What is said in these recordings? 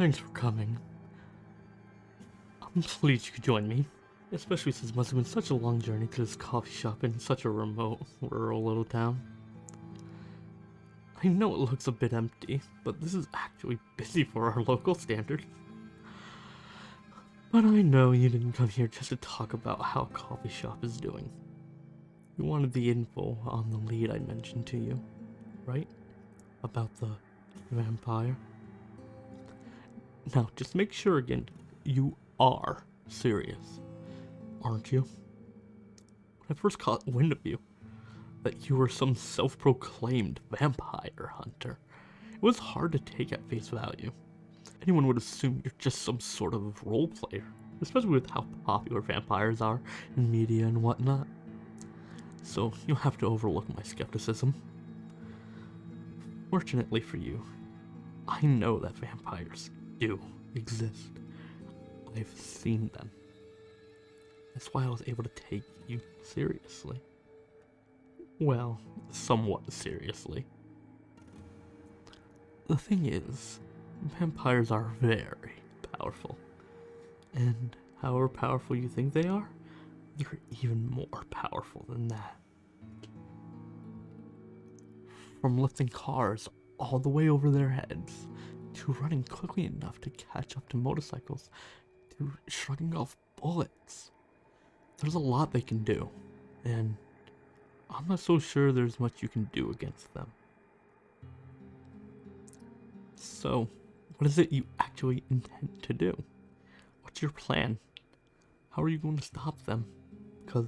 Thanks for coming. I'm pleased you could join me, especially since it must have been such a long journey to this coffee shop in such a remote, rural little town. I know it looks a bit empty, but this is actually busy for our local standards. But I know you didn't come here just to talk about how a coffee shop is doing. You wanted the info on the lead I mentioned to you, right? About the vampire. Now, just make sure again, you are serious, aren't you? When I first caught wind of you, that you were some self-proclaimed vampire hunter, it was hard to take at face value. Anyone would assume you're just some sort of role player, especially with how popular vampires are in media and whatnot. So you'll have to overlook my skepticism. Fortunately for you, I know that vampires do exist. I've seen them. That's why I was able to take you seriously. Well, somewhat seriously. The thing is, vampires are very powerful. And however powerful you think they are, they're even more powerful than that. From lifting cars all the way over their heads, to running quickly enough to catch up to motorcycles, to shrugging off bullets. There's a lot they can do, and I'm not so sure there's much you can do against them. So, what is it you actually intend to do? What's your plan? How are you going to stop them? Because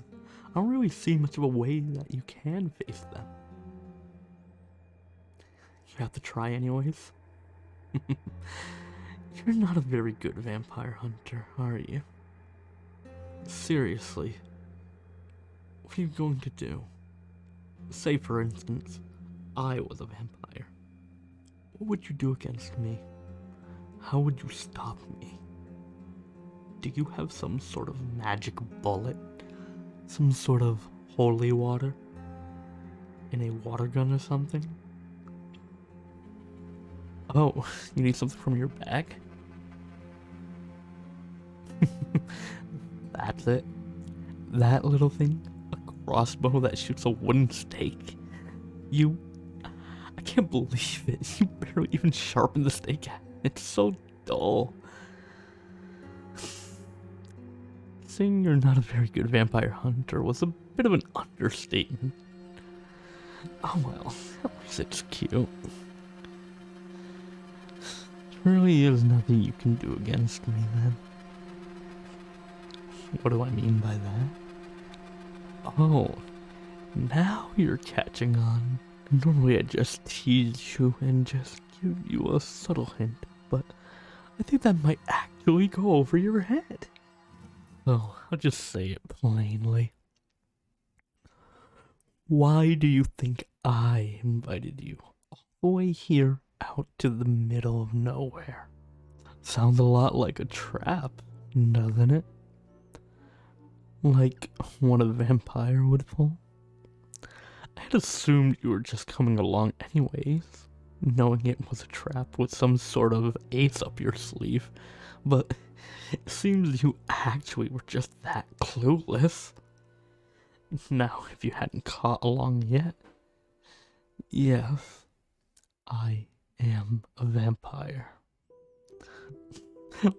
I don't really see much of a way that you can face them. You have to try anyways? You're not a very good vampire hunter, are you? Seriously, what are you going to do? Say, for instance, I was a vampire. What would you do against me? How would you stop me? Do you have some sort of magic bullet? Some sort of holy water? In a water gun or something? Oh, you need something from your bag? That's it? That little thing? A crossbow that shoots a wooden stake? I can't believe it. You barely even sharpen the stake. It's so dull. Saying you're not a very good vampire hunter was a bit of an understatement. Oh well, at least it's cute. There really is nothing you can do against me then. What do I mean by that? Oh, now you're catching on. Normally I just tease you and just give you a subtle hint, but I think that might actually go over your head. Oh, I'll just say it plainly. Why do you think I invited you all the way here out to the middle of nowhere? Sounds a lot like a trap, doesn't it? Like one a vampire would pull. I had assumed you were just coming along anyways, knowing it was a trap with some sort of ace up your sleeve, but it seems you actually were just that clueless. Now, if you hadn't caught along yet, yes, I am a vampire.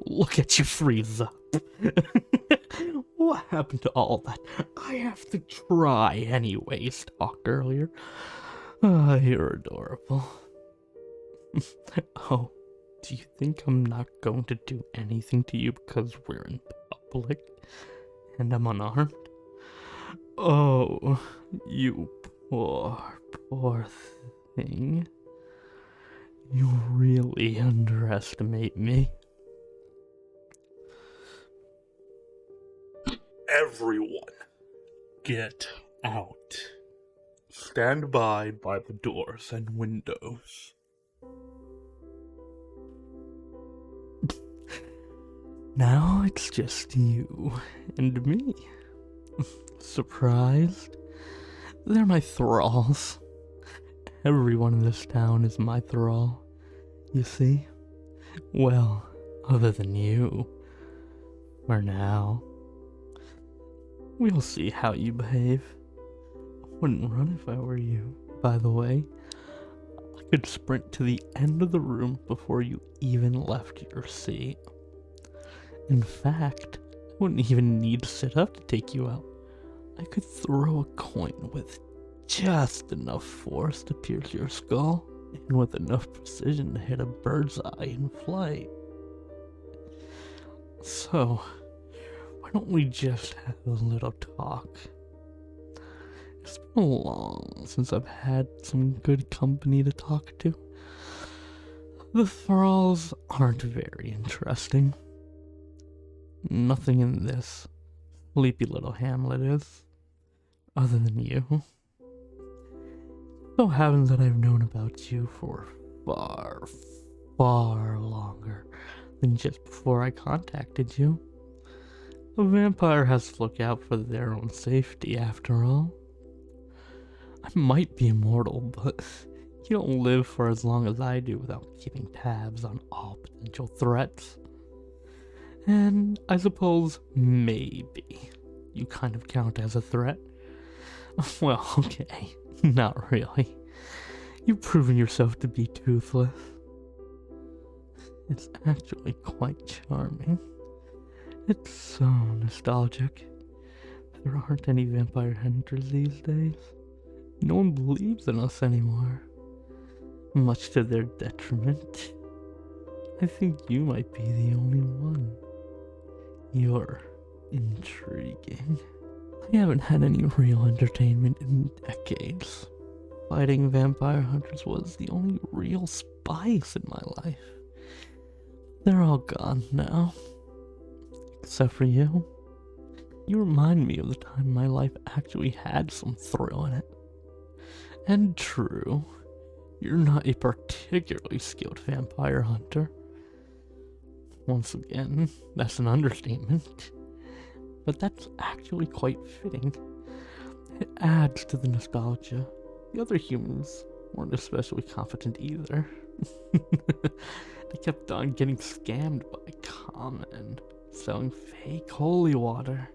Look at you freeze up. What happened to all that? I have to try anyways, talk earlier. Ah, you're adorable. Oh, do you think I'm not going to do anything to you because we're in public and I'm unarmed? Oh, you poor thing. You really underestimate me. Everyone, get out. Stand by the doors and windows. Now it's just you and me. Surprised? They're my thralls. Everyone in this town is my thrall. You see? Well, other than you, for now. We'll see how you behave. I wouldn't run if I were you, by the way. I could sprint to the end of the room before you even left your seat. In fact, I wouldn't even need to sit up to take you out. I could throw a coin with just enough force to pierce your skull, and with enough precision to hit a bird's eye in flight. So, why don't we just have a little talk? It's been long since I've had some good company to talk to. The thralls aren't very interesting. Nothing in this sleepy little hamlet is, other than you. So happens that I've known about you for far, far longer than just before I contacted you. A vampire has to look out for their own safety, after all. I might be immortal, but you don't live for as long as I do without keeping tabs on all potential threats. And I suppose maybe you kind of count as a threat. Well, okay, not really. You've proven yourself to be toothless. It's actually quite charming. It's so nostalgic. There aren't any vampire hunters these days. No one believes in us anymore. Much to their detriment. I think you might be the only one. You're intriguing. I haven't had any real entertainment in decades. Fighting vampire hunters was the only real spice in my life. They're all gone now. Except for you. You remind me of the time my life actually had some thrill in it. And true, you're not a particularly skilled vampire hunter. Once again, that's an understatement. But that's actually quite fitting. It adds to the nostalgia. The other humans weren't especially confident either. They kept on getting scammed by Common, selling fake holy water.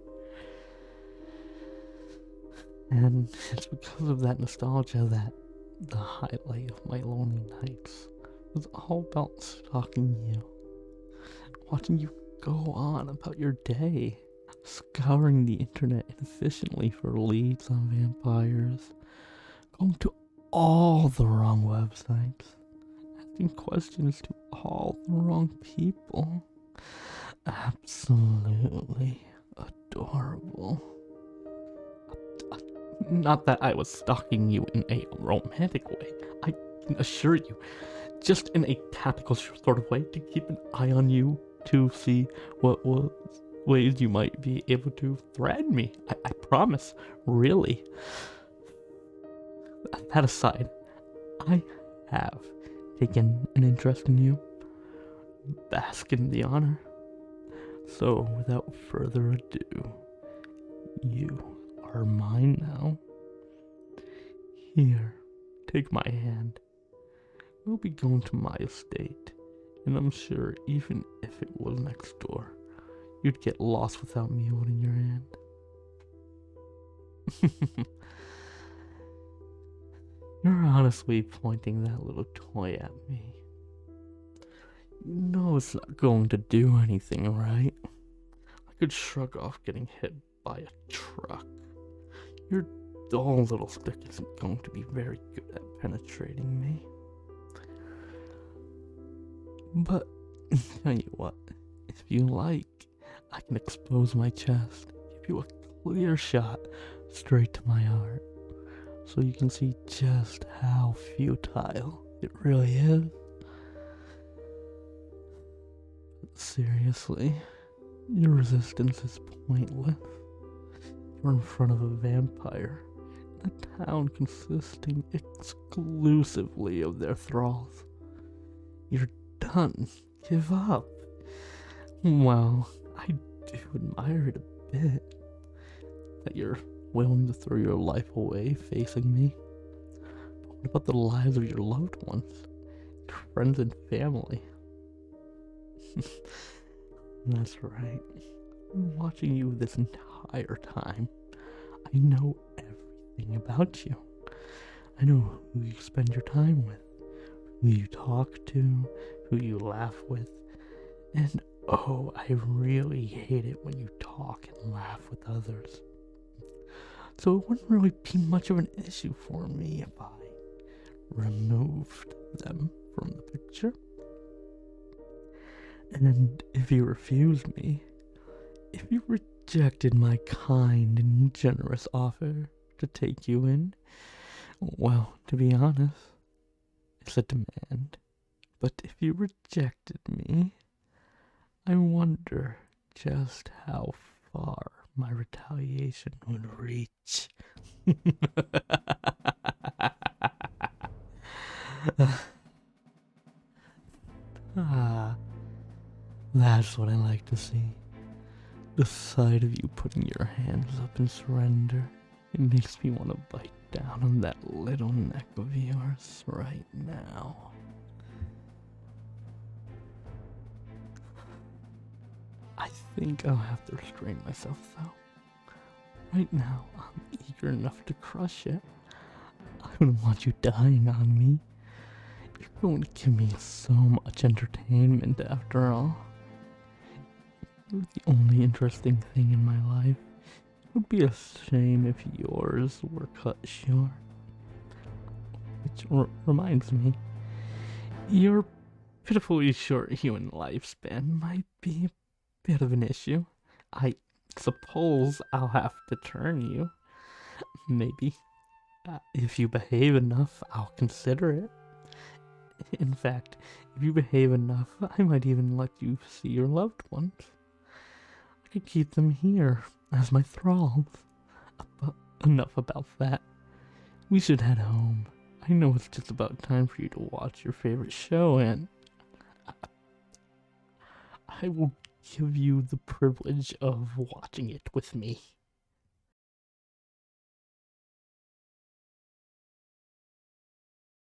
And it's because of that nostalgia that the highlight of my lonely nights was all about stalking you. Watching you go on about your day. Scouring the internet efficiently for leads on vampires. Going to all the wrong websites. Asking questions to all the wrong people. Absolutely adorable. Not that I was stalking you in a romantic way. I can assure you, just in a tactical sort of way to keep an eye on you to see what ways you might be able to threaten me. I promise, really. That aside, I have taken an interest in you. Bask in the honor. So, without further ado, you are mine now. Here, take my hand. We'll be going to my estate, and I'm sure even if it was next door, you'd get lost without me holding your hand. You're honestly pointing that little toy at me. You know it's not going to do anything, right? I could shrug off getting hit by a truck. Your dull little stick isn't going to be very good at penetrating me. But, tell you what, if you like, I can expose my chest, give you a clear shot straight to my heart, so you can see just how futile it really is. Seriously, your resistance is pointless. You're in front of a vampire, in a town consisting exclusively of their thralls. You're done. Give up. Well, I do admire it a bit, that you're willing to throw your life away facing me. But what about the lives of your loved ones, your friends and family? That's right. I've been watching you this entire time. I know everything about you. I know who you spend your time with, who you talk to, who you laugh with, and oh, I really hate it when you talk and laugh with others. So it wouldn't really be much of an issue for me if I removed them from the picture. And if you refuse me, if you rejected my kind and generous offer to take you in, well, to be honest, it's a demand. But if you rejected me, I wonder just how far my retaliation would reach. Ah, that's what I like to see. The sight of you putting your hands up in surrender. It makes me want to bite down on that little neck of yours right now. I think I'll have to restrain myself though. Right now, I'm eager enough to crush it. I wouldn't want you dying on me. You're going to give me so much entertainment after all. You're the only interesting thing in my life. It would be a shame if yours were cut short. Which reminds me, your pitifully short human lifespan might be a bit of an issue. I suppose I'll have to turn you. Maybe. If you behave enough, I'll consider it. In fact, if you behave enough, I might even let you see your loved ones. I could keep them here as my thralls. But enough about that. We should head home. I know it's just about time for you to watch your favorite show, and I will give you the privilege of watching it with me.